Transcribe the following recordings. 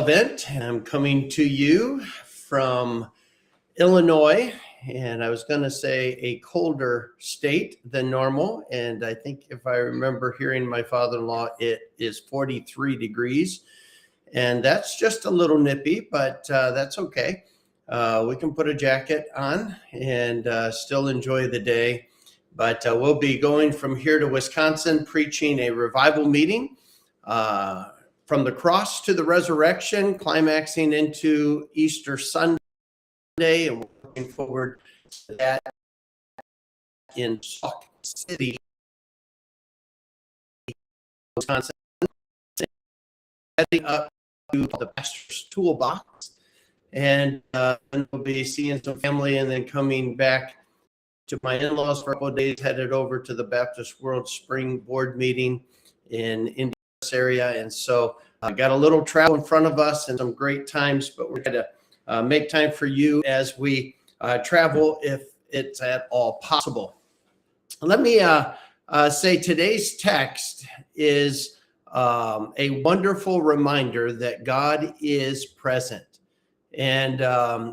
event, and I'm coming to you from Illinois, and I was going to say a colder state than normal. And I think if I remember hearing my father-in-law, it is 43 degrees. And that's just a little nippy, but that's okay. We can put a jacket on and still enjoy the day. But we'll be going from here to Wisconsin, preaching a revival meeting from the cross to the resurrection, climaxing into Easter Sunday. And we're looking forward to that in Sauk City, Wisconsin. Heading up to the pastor's toolbox, and we'll be seeing some family and then coming back to my in-laws for a couple of days, headed over to the Baptist World Spring Board meeting in Indianapolis area. And so I got a little travel in front of us and some great times, but we're going to make time for you as we travel if it's at all possible. Let me say today's text is a wonderful reminder that God is present. And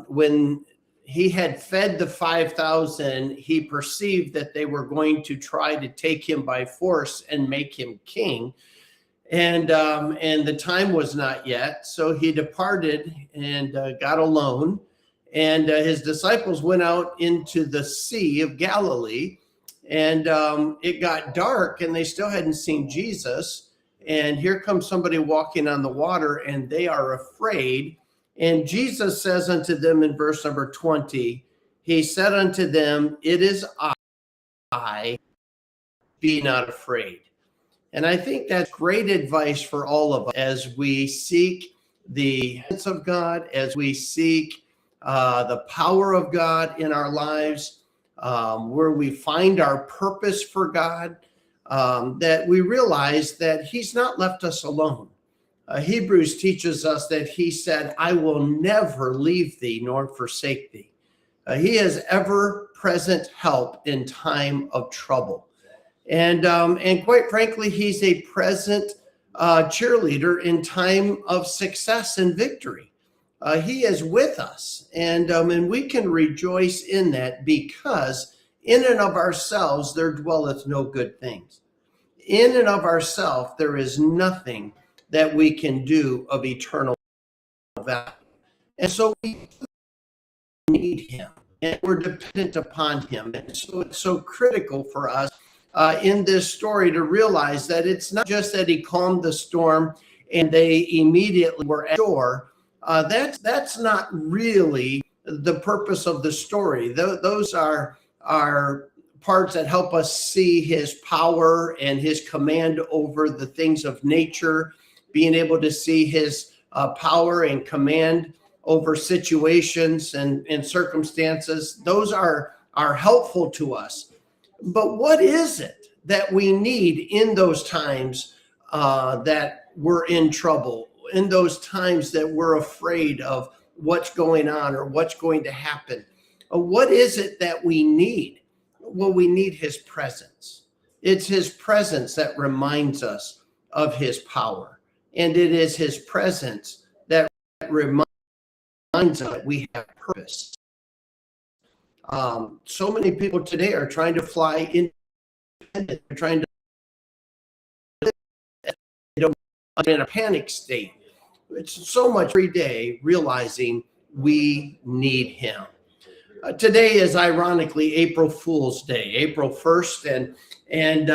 when he had fed the 5,000, he perceived that they were going to try to take him by force and make him king. And the time was not yet. So he departed and got alone. And his disciples went out into the Sea of Galilee. And it got dark and they still hadn't seen Jesus. And here comes somebody walking on the water and they are afraid. And Jesus says unto them in verse number 20, he said unto them, "It is I, be not afraid." And I think that's great advice for all of us as we seek the presence of God, as we seek the power of God in our lives, where we find our purpose for God, that we realize that he's not left us alone. Hebrews teaches us that he said, "I will never leave thee nor forsake thee." He is ever present help in time of trouble. And quite frankly, he's a present cheerleader in time of success and victory. He is with us, and we can rejoice in that, because in and of ourselves there dwelleth no good things. In and of ourselves there is nothing that we can do of eternal value. And so we need him, and we're dependent upon him. And so it's so critical for us in this story to realize that it's not just that he calmed the storm and they immediately were at shore. That's not really the purpose of the story. Those are parts that help us see his power and his command over the things of nature, being able to see his power and command over situations and circumstances. Those are helpful to us. But what is it that we need in those times that we're in trouble, in those times that we're afraid of what's going on or what's going to happen? What is it that we need? Well, we need his presence. It's his presence that reminds us of his power. And it is his presence that reminds us that we have purpose. So many people today are trying to fly independent. They're trying to in a panic state. It's so much every day realizing we need him. Today is ironically April Fool's Day, April 1st, and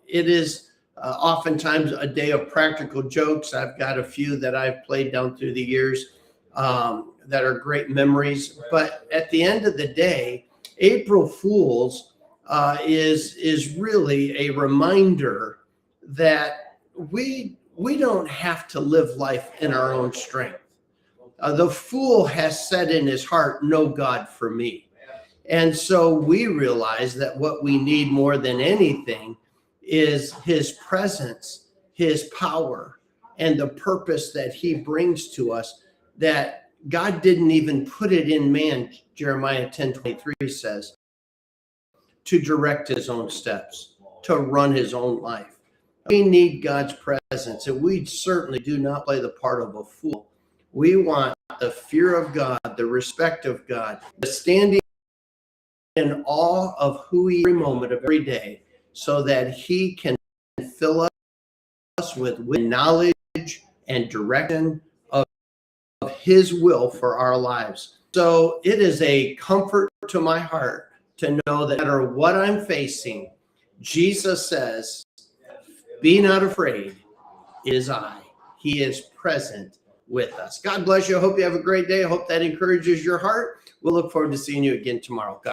it is oftentimes a day of practical jokes. I've got a few that I've played down through the years that are great memories. But at the end of the day, April Fool's is really a reminder that we don't have to live life in our own strength. The fool has said in his heart, "No God for me." And so we realize that what we need more than anything is his presence, his power, and the purpose that he brings to us, that God didn't even put it in man, Jeremiah 10:23 says, to direct his own steps, to run his own life. We need God's presence, and we certainly do not play the part of a fool. We want the fear of God, the respect of God, the standing in awe of who He is every moment of every day, so that He can fill us with knowledge and direction of His will for our lives. So it is a comfort to my heart to know that no matter what I'm facing, Jesus says, "Be not afraid, it is I." He is present with us. God bless you. I hope you have a great day. I hope that encourages your heart. We'll look forward to seeing you again tomorrow. God